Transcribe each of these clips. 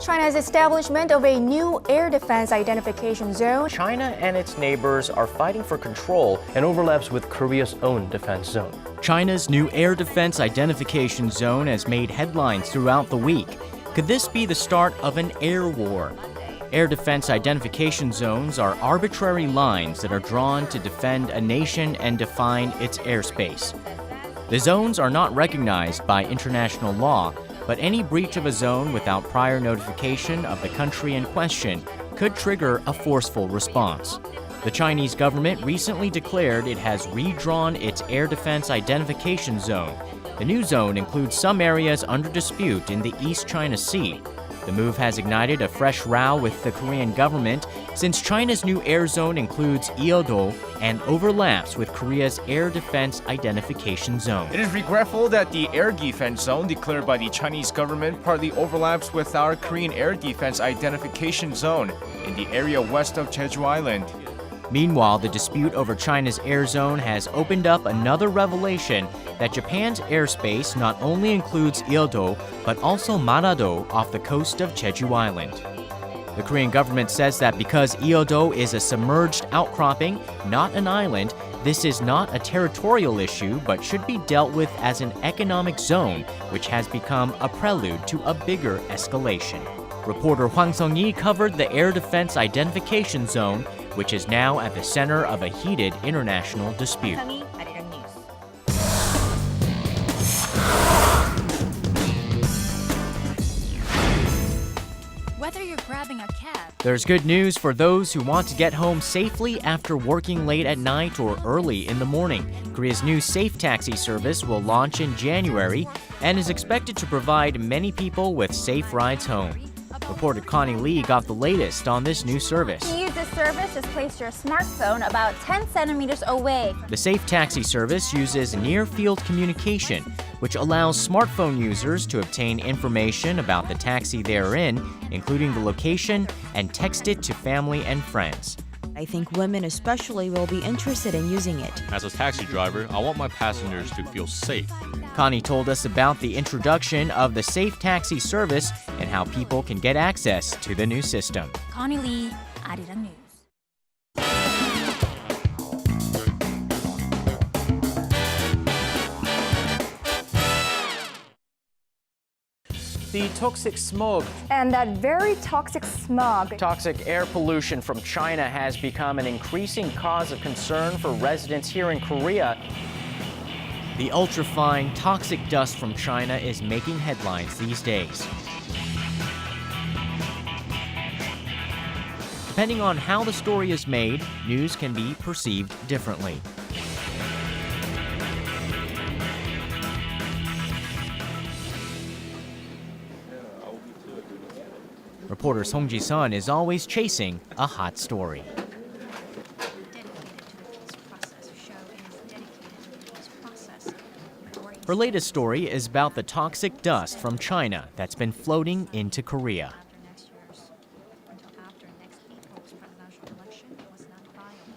China's establishment of a new air defense identification zone. China and its neighbors are fighting for control and overlaps with Korea's own defense zone. China's new air defense identification zone has made headlines throughout the week. Could this be the start of an air war? Air defense identification zones are arbitrary lines that are drawn to defend a nation and define its airspace. The zones are not recognized by international law, but any breach of a zone without prior notification of the country in question could trigger a forceful response. The Chinese government recently declared it has redrawn its air defense identification zone. The new zone includes some areas under dispute in the East China Sea. The move has ignited a fresh row with the Korean government since China's new air zone includes Eodo and overlaps with Korea's air defense identification zone. It is regretful that the air defense zone declared by the Chinese government partly overlaps with our Korean air defense identification zone in the area west of Jeju Island. Meanwhile, the dispute over China's air zone has opened up another revelation that Japan's airspace not only includes Eodo, but also Manado off the coast of Jeju Island. The Korean government says that because Eodo is a submerged outcropping, not an island, this is not a territorial issue, but should be dealt with as an economic zone, which has become a prelude to a bigger escalation. Reporter Hwang Sung-hee covered the air defense identification zone, which is now at the center of a heated international dispute. Arirang News. Whether you're grabbing a cab, There's good news for those who want to get home safely after working late at night or early in the morning. Korea's new safe taxi service will launch in January and is expected to provide many people with safe rides home. Reporter Connie Lee got the latest on this new service. To use this service, just place your smartphone about 10 centimeters away. The safe taxi service uses near-field communication, which allows smartphone users to obtain information about the taxi they are in, including the location, and text it to family and friends. I think women especially will be interested in using it. As a taxi driver, I want my passengers to feel safe. Connie told us about the introduction of the safe taxi service and how people can get access to the new system. Connie Lee, Arirang News. The toxic smog. And that very toxic smog. Toxic air pollution from China has become an increasing cause of concern for residents here in Korea. The ultrafine toxic dust from China is making headlines these days. Depending on how the story is made, news can be perceived differently. Reporter Song Ji-sun is always chasing a hot story. Her latest story is about the toxic dust from China that's been floating into Korea.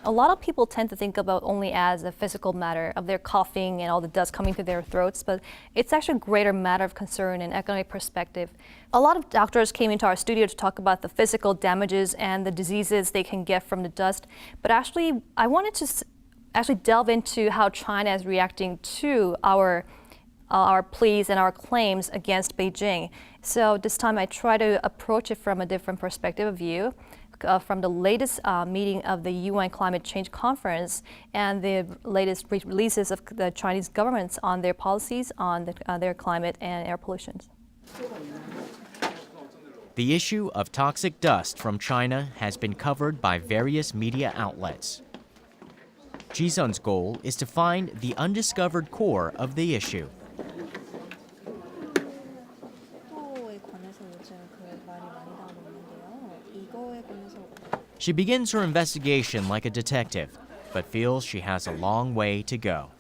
A lot of people tend to think about only as a physical matter of their coughing and all the dust coming through their throats, but it's actually a greater matter of concern and economic perspective. A lot of doctors came into our studio to talk about the physical damages and the diseases they can get from the dust, but actually I wanted to delve into how China is reacting to our pleas and our claims against Beijing. So this time I try to approach it from a different perspective of view. From the latest meeting of the UN Climate Change Conference and the latest releases of the Chinese governments on their policies on their climate and air pollution. The issue of toxic dust from China has been covered by various media outlets. Ji-sun's goal is to find the undiscovered core of the issue. She begins her investigation like a detective, but feels she has a long way to go.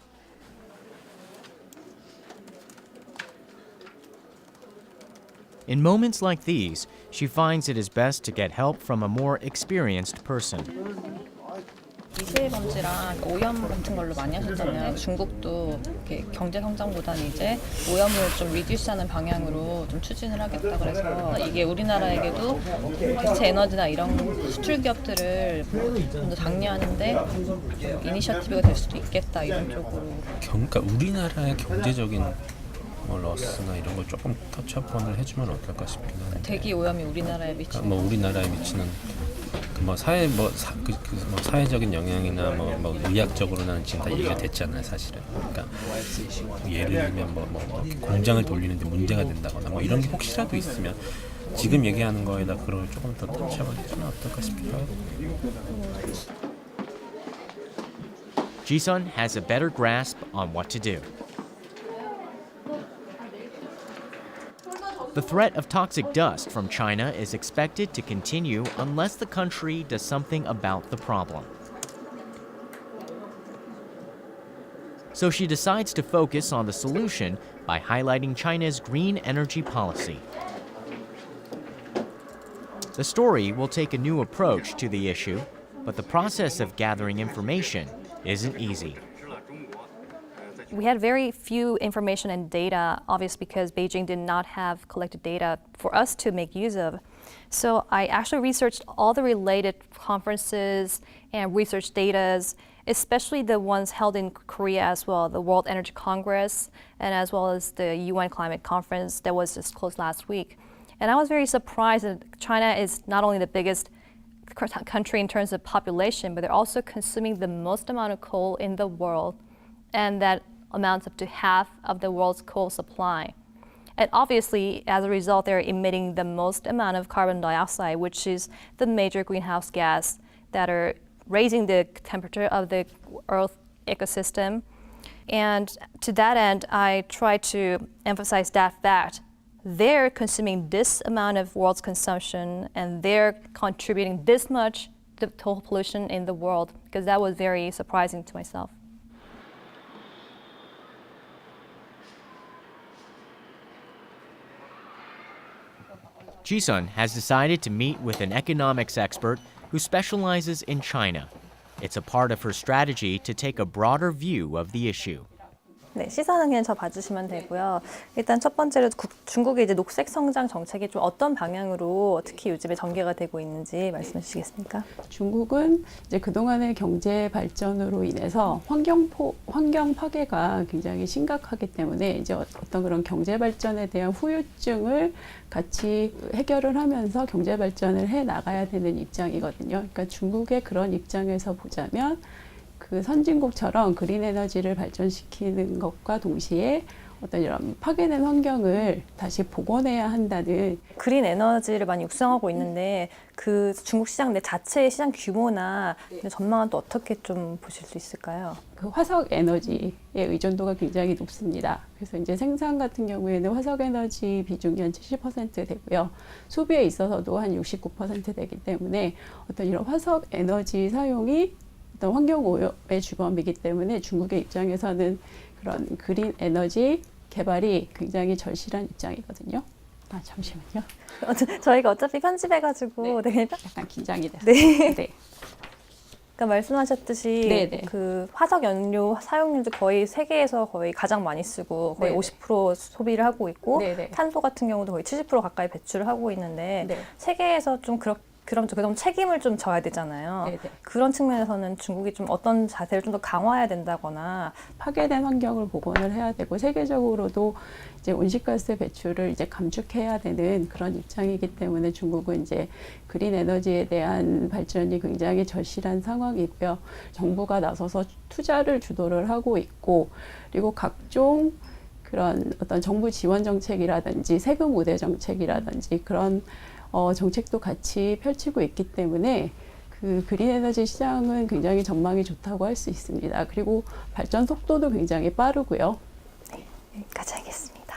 In moments like these, she finds it is best to get help from a more experienced person. 미세 먼지랑 오염 같은 걸로 많이 하셨잖아요. 중국도 이렇게 경제 성장보다는 이제 오염을 좀 리듀스하는 방향으로 좀 추진을 하겠다 그래서 이게 우리나라에게도 대체 에너지나 이런 수출 기업들을 좀 더 장려하는데 이니셔티브가 될 수도 있겠다 이런 쪽으로. 그러니까 우리나라의 경제적인 러스나 이런 걸 조금 터치업을 해주면 어떨까 싶긴 한데. 대기 오염이 우리나라에 미치는. 그러니까 우리나라에 미치는 사회적인 영향이나 의학적으로는 지금 다 얘기가 됐잖아요, 사실은. 그러니까 예를 들면 공장을 돌리는데 문제가 된다거나 이런 게 혹시라도 있으면 지금 얘기하는 거에다 그걸 조금 더 터치업을 해주면 어떨까 싶기도 하고. Ji-sun has a better grasp on what to do. The threat of toxic dust from China is expected to continue unless the country does something about the problem. So she decides to focus on the solution by highlighting China's green energy policy. The story will take a new approach to the issue, but the process of gathering information isn't easy. We had very few information and data, obviously because Beijing did not have collected data for us to make use of. So I actually researched all the related conferences and research datas, especially the ones held in Korea as well, the World Energy Congress, and as well as the UN Climate Conference that was just closed last week. And I was very surprised that China is not only the biggest country in terms of population, but they're also consuming the most amount of coal in the world, and that amounts up to half of the world's coal supply. And obviously, as a result, they're emitting the most amount of carbon dioxide, which is the major greenhouse gas that are raising the temperature of the Earth ecosystem. And to that end, I try to emphasize that fact. They're consuming this amount of world's consumption, and they're contributing this much to total pollution in the world, because that was very surprising to myself. Ji-sun has decided to meet with an economics expert who specializes in China. It's a part of her strategy to take a broader view of the issue. 네, 시사는 그냥 저 봐주시면 되고요. 일단 첫 번째로 중국의 이제 녹색 성장 정책이 좀 어떤 방향으로 특히 요즘에 전개가 되고 있는지 말씀해 주시겠습니까? 중국은 이제 그동안의 경제 발전으로 인해서 환경 파괴가 굉장히 심각하기 때문에 이제 어떤 그런 경제 발전에 대한 후유증을 같이 해결을 하면서 경제 발전을 해 나가야 되는 입장이거든요. 그러니까 중국의 그런 입장에서 보자면 그 선진국처럼 그린 에너지를 발전시키는 것과 동시에 어떤 이런 파괴된 환경을 다시 복원해야 한다는. 그린 에너지를 많이 육성하고 있는데 그 중국 시장 내 자체의 시장 규모나 전망은 또 어떻게 좀 보실 수 있을까요? 그 화석 에너지의 의존도가 굉장히 높습니다. 그래서 이제 생산 같은 경우에는 화석 에너지 비중이 한 70% 되고요. 소비에 있어서도 한 69% 되기 때문에 어떤 이런 화석 에너지 사용이 어떤 환경 오염의 주범이기 때문에 중국의 입장에서는 그런 그린 에너지 개발이 굉장히 절실한 입장이거든요. 아, 잠시만요. 저희가 어차피 편집해가지고 네. 약간 긴장이 됐어요. 네. 네. 그러니까 말씀하셨듯이 네네. 그 화석 연료 사용률도 거의 세계에서 거의 가장 많이 쓰고 거의 네네. 50% 소비를 하고 있고 네네. 탄소 같은 경우도 거의 70% 가까이 배출을 하고 있는데 네. 세계에서 좀 그럼 책임을 좀 져야 되잖아요. 네네. 그런 측면에서는 중국이 좀 어떤 자세를 좀 더 강화해야 된다거나 파괴된 환경을 복원을 해야 되고 세계적으로도 이제 온실가스 배출을 이제 감축해야 되는 그런 입장이기 때문에 중국은 이제 그린 에너지에 대한 발전이 굉장히 절실한 상황이고요. 정부가 나서서 투자를 주도를 하고 있고 그리고 각종 그런 어떤 정부 지원 정책이라든지 세금 우대 정책이라든지 그런 정책도 같이 펼치고 있기 때문에 그 그린 에너지 시장은 굉장히 전망이 좋다고 할 수 있습니다. 그리고 발전 속도도 굉장히 빠르고요. 네, 여기까지 하겠습니다.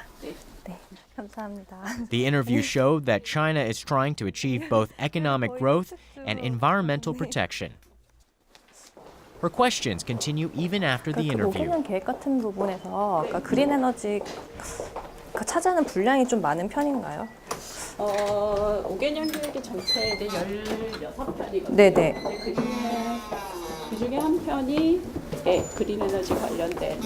네, 감사합니다. The interview showed that China is trying to achieve both economic growth and environmental protection. Her questions continue even after the interview. 5개년 계획 같은 부분에서 그린 에너지 차지하는 분량이 좀 많은 편인가요? 5개년 계획이 전체 16편이거든요. 네네. 그중에 그 중에 한 편이 그린 에너지 관련된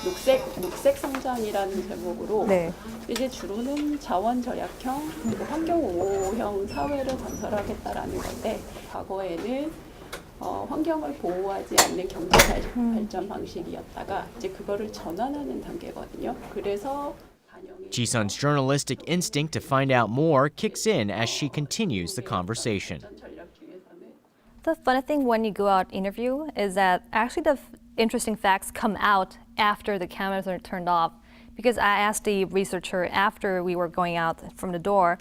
녹색 성장이라는 제목으로 네. 이제 주로는 자원 절약형 그리고 환경 옹호형 사회를 건설하겠다라는 건데 과거에는 환경을 보호하지 않는 경제 발전 방식이었다가 이제 그거를 전환하는 단계거든요. 그래서 Ji-sun's journalistic instinct to find out more kicks in as she continues the conversation. The funny thing when you go out interview is that actually the interesting facts come out after the cameras are turned off. Because I asked the researcher after we were going out from the door,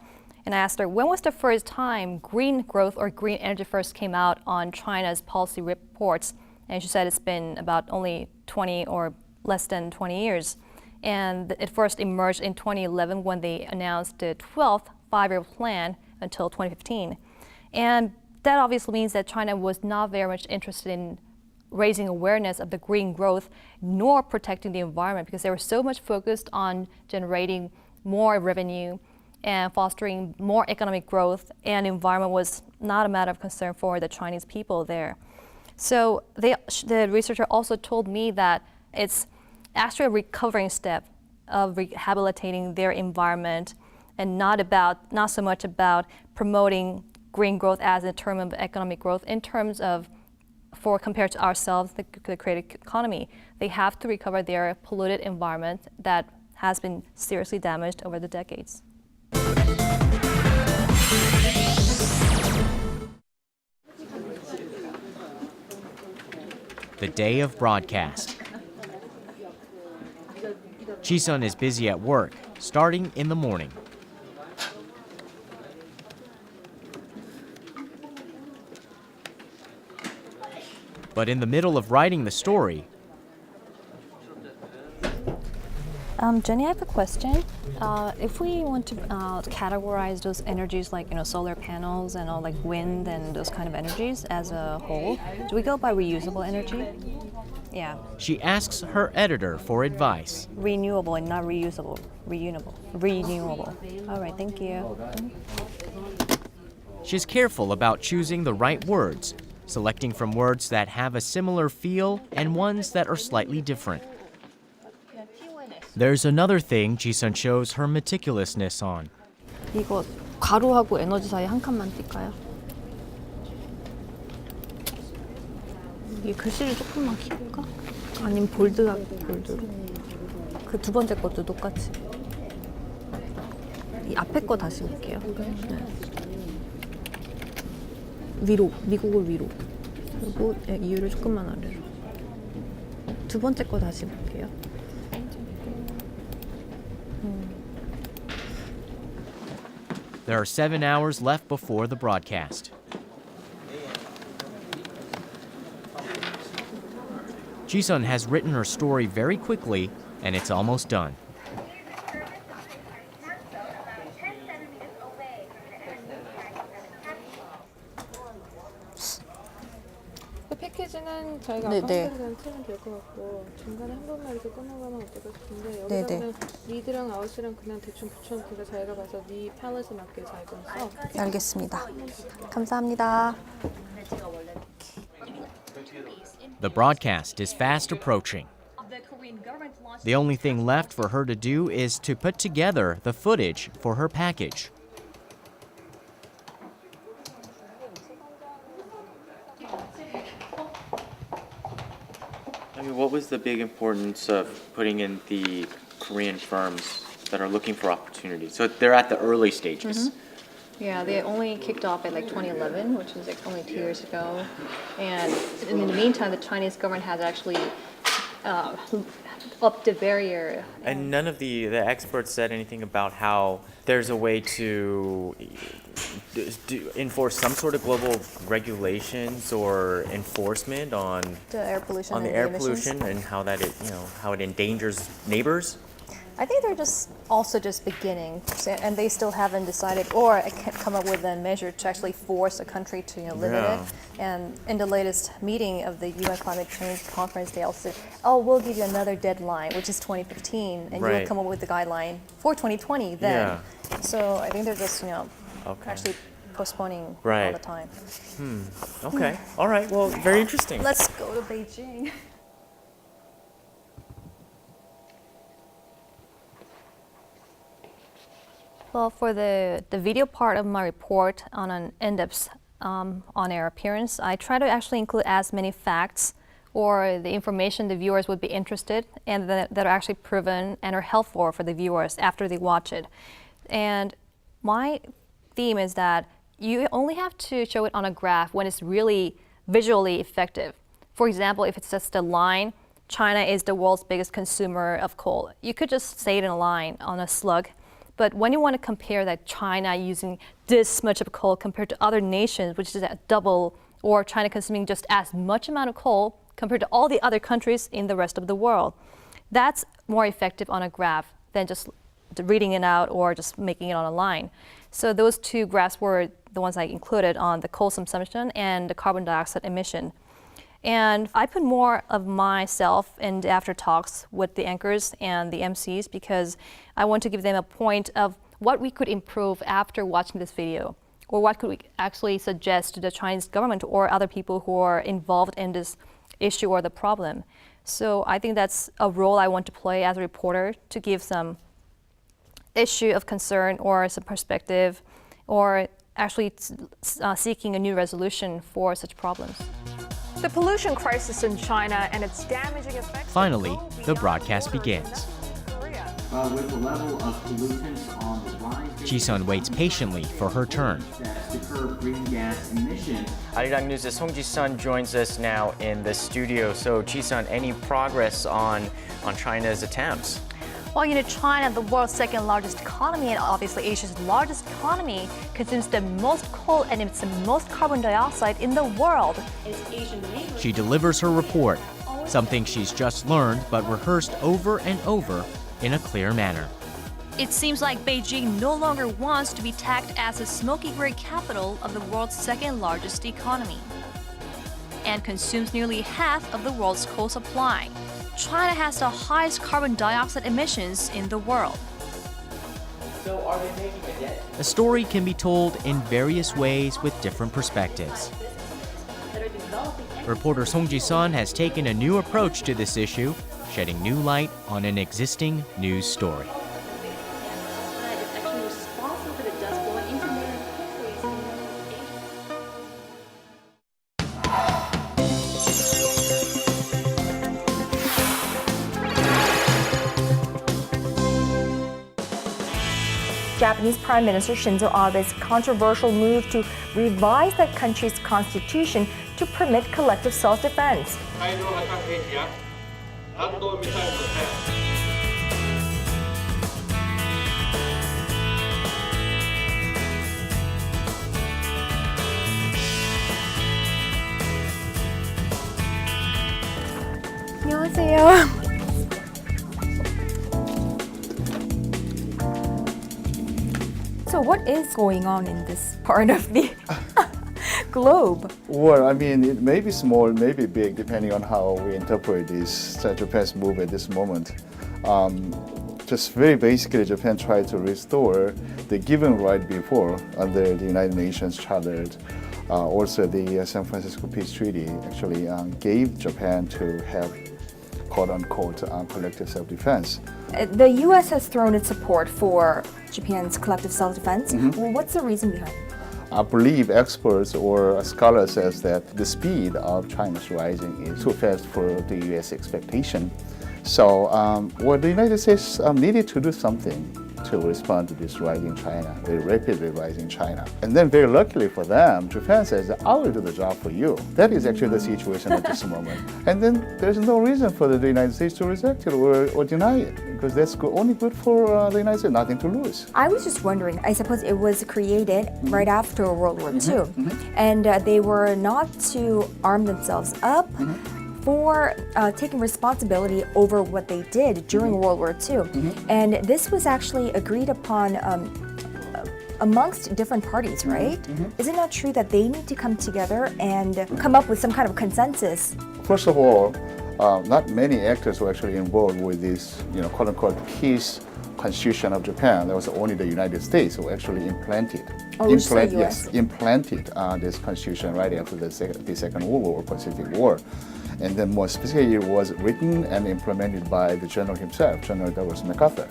and I asked her, when was the first time green growth or green energy first came out on China's policy reports? And she said it's been about only 20 or less than 20 years. And it first emerged in 2011 when they announced the 12th five-year plan until 2015. And that obviously means that China was not very much interested in raising awareness of the green growth nor protecting the environment because they were so much focused on generating more revenue and fostering more economic growth, and environment was not a matter of concern for the Chinese people there. So the researcher also told me that it's actually a recovering step of rehabilitating their environment and not so much about promoting green growth as a term of economic growth in terms of compared to ourselves, the creative economy. They have to recover their polluted environment that has been seriously damaged over the decades. The day of broadcast. Ji-sun is busy at work, starting in the morning. But in the middle of writing the story, Jenny, I have a question. If we want to categorize those energies like solar panels and all like wind and those kind of energies as a whole, do we go by reusable energy? Yeah. She asks her editor for advice. Renewable and not reusable. Renewable. All right, thank you. She's careful about choosing the right words, selecting from words that have a similar feel and ones that are slightly different. There's another thing Ji-sun shows her meticulousness on. 이거 가루하고 에너지 사이 한 칸만 뛸까요? 이 글씨를 조금만 키울까? 아니면 볼드로. 그 두 번째 것도 똑같이. 이 앞에 거 다시 볼게요. 네. 위로, 미국을 위로. 그리고 이유를 조금만 아래로. 두 번째 거 다시 볼게요. There are 7 hours left before the broadcast. Ji-sun has written her story very quickly, and it's almost done. 패키지는 저희가 아까 그냥 틀면 될 것 같고 중간에 한 번만 이렇게 끊어가면 어떨까 싶은데 여기다는 리드랑 아웃이랑 그냥 대충 붙여놓고 저희가 가서 네 팔렛에 맞게 잘 끊었어. 알겠습니다. 감사합니다. The broadcast is fast approaching. The only thing left for her to do is to put together the footage for her package. What was the big importance of putting in the Korean firms that are looking for opportunities? So they're at the early stages. Yeah, they only kicked off at like 2011, which was like only 2 years ago. And in the meantime, the Chinese government has actually upped the barrier. And none of the experts said anything about how there's a way to enforce some sort of global regulations or enforcement on the air pollution and how that how it endangers neighbors. I think they're also just beginning, and they still haven't decided or come up with a measure to actually force a country to limit it. And in the latest meeting of the UN Climate Change Conference, they also said, "Oh, we'll give you another deadline, which is 2015, and you'll come up with the guideline for 2020 then." So I think they're just actually postponing Right. all the time. Okay. All right. Well, very interesting. Let's go to Beijing. Well, for the video part of my report on an in-depth on-air appearance, I try to actually include as many facts or the information the viewers would be interested in and that are actually proven and are helpful for the viewers after they watch it. And my theme is that you only have to show it on a graph when it's really visually effective. For example, if it's just a line, China is the world's biggest consumer of coal. You could just say it in a line on a slug. But when you want to compare that China using this much of coal compared to other nations, which is at double, or China consuming just as much amount of coal compared to all the other countries in the rest of the world, that's more effective on a graph than just reading it out or just making it on a line. So those two graphs were the ones I included on the coal consumption and the carbon dioxide emission. And I put more of myself in the after talks with the anchors and the MCs because I want to give them a point of what we could improve after watching this video, or what could we actually suggest to the Chinese government or other people who are involved in this issue or the problem. So I think that's a role I want to play as a reporter, to give some issue of concern or some perspective, or actually seeking a new resolution for such problems. The pollution crisis in China and its damaging effects. Finally, the broadcast begins. With the level of pollutants on the rise, Ji-sun waits patiently for her turn. to curb green gas emissions. Arirang News' Sung Ji-sun joins us now in the studio. So, Ji-sun, any progress on China's attempts? Well, China, the world's second largest economy and obviously Asia's largest economy, consumes the most coal and emits the most carbon dioxide in the world. She delivers her report, something she's just learned but rehearsed over and over in a clear manner. It seems like Beijing no longer wants to be tagged as the smoky gray capital of the world's second largest economy, and consumes nearly half of the world's coal supply. China has the highest carbon dioxide emissions in the world. So are they making a dent? A story can be told in various ways with different perspectives. Reporter Sung Ji-sun has taken a new approach to this issue, shedding new light on an existing news story. Japanese Prime Minister Shinzo Abe's controversial move to revise the country's constitution to permit collective self-defense. 안녕하세요. So what is going on in this part of the globe? Well, I mean, it may be small, it may be big, depending on how we interpret this Japan's move at this moment. Just very basically, Japan tried to restore the given right before under the United Nations Charter. Also, the San Francisco Peace Treaty actually gave Japan to have quote-unquote collective self-defense. The U.S. has thrown its support for Japan's collective self-defense. Well, what's the reason behind it? I believe experts or scholars says that the speed of China's rising is too fast for the U.S. expectation. So, the United States needed to do something to respond to this rising China, very rapidly rising China. And then very luckily for them, Japan says, I will do the job for you. That is actually the situation at this moment. And then there's no reason for the United States to reject it or deny it, because that's only good for the United States, nothing to lose. I was just wondering, I suppose it was created right after World War II, and they were not to arm themselves up for taking responsibility over what they did during World War II. And this was actually agreed upon amongst different parties, right? Is it not true that they need to come together and come up with some kind of consensus? First of all, not many actors were actually involved with this, quote unquote, peace constitution of Japan. There was only the United States who actually implanted this constitution right after the Second World War, Pacific War. And then more specifically, it was written and implemented by the general himself, General Douglas MacArthur.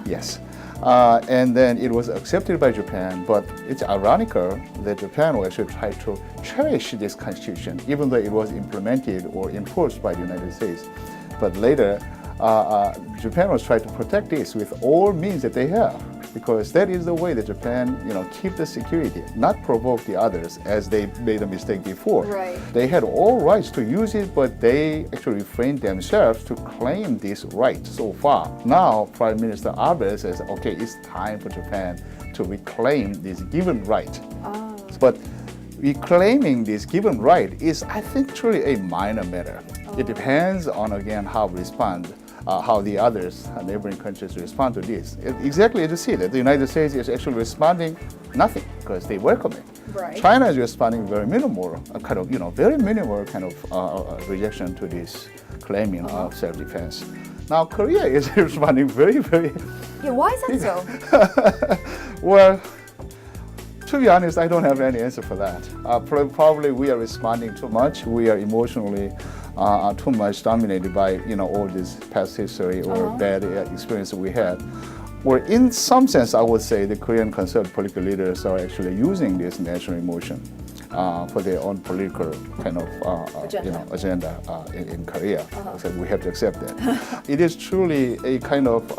Yes. And then it was accepted by Japan, but it's ironical that Japan will actually try to cherish this constitution, even though it was implemented or enforced by the United States. But later, Japan was trying to protect this with all means that they have, because that is the way that Japan, keep the security, not provoke the others as they made a mistake before. Right. They had all rights to use it, but they actually refrained themselves to claim this right so far. Now, Prime Minister Abe says, okay, it's time for Japan to reclaim this given right. But reclaiming this given right is, I think, truly a minor matter. It depends on, again, how we respond. How the others, neighboring countries respond to this. Exactly as you see that the United States is actually responding nothing because they welcome it. Right. China is responding very minimal, very minimal kind of rejection to this claiming of self-defense. Now Korea is responding very, very. Yeah, why is that so? Well, to be honest, I don't have any answer for that. Probably we are responding too much. We are emotionally too much dominated by all this past history or bad experience we had. Or in some sense, I would say the Korean conservative political leaders are actually using this national emotion for their own political kind of agenda in Korea. So we have to accept that. It is truly a kind of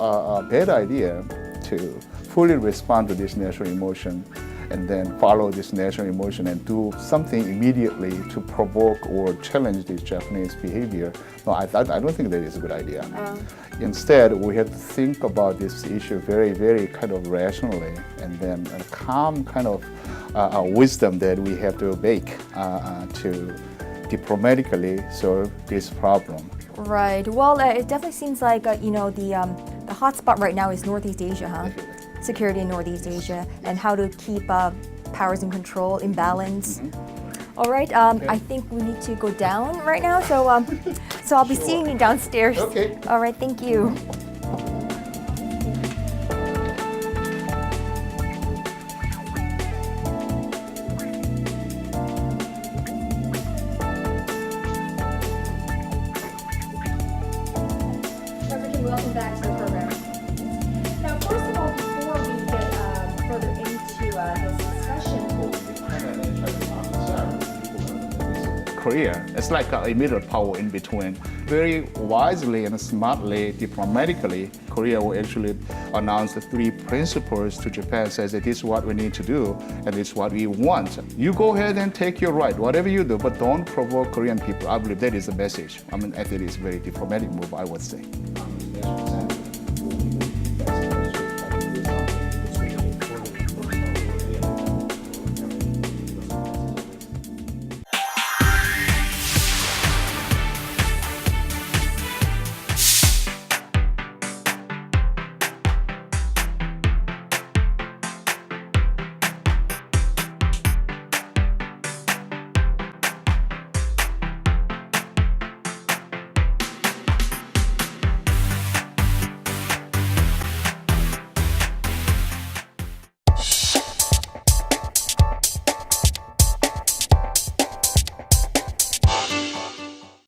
bad idea to fully respond to this national emotion and then follow this national emotion and do something immediately to provoke or challenge this Japanese behavior. No, I don't think that is a good idea. Instead, we have to think about this issue very, very kind of rationally, and then a calm kind of wisdom that we have to bake to diplomatically solve this problem. Right. Well, it definitely seems like the hot spot right now is Northeast Asia, huh? Security in Northeast Asia and how to keep powers in control, in balance. All right, I think we need to go down right now, so I'll be seeing you downstairs. Okay. All right, thank you. Welcome back to the program. Now, first of all, before we get further into this discussion, Korea, it's like a middle power in between. Very wisely and smartly, diplomatically, Korea will actually announce the 3 principles to Japan, says that this is what we need to do and this is what we want. You go ahead and take your right, whatever you do, but don't provoke Korean people. I believe that is the message. I think it's a very diplomatic move, I would say.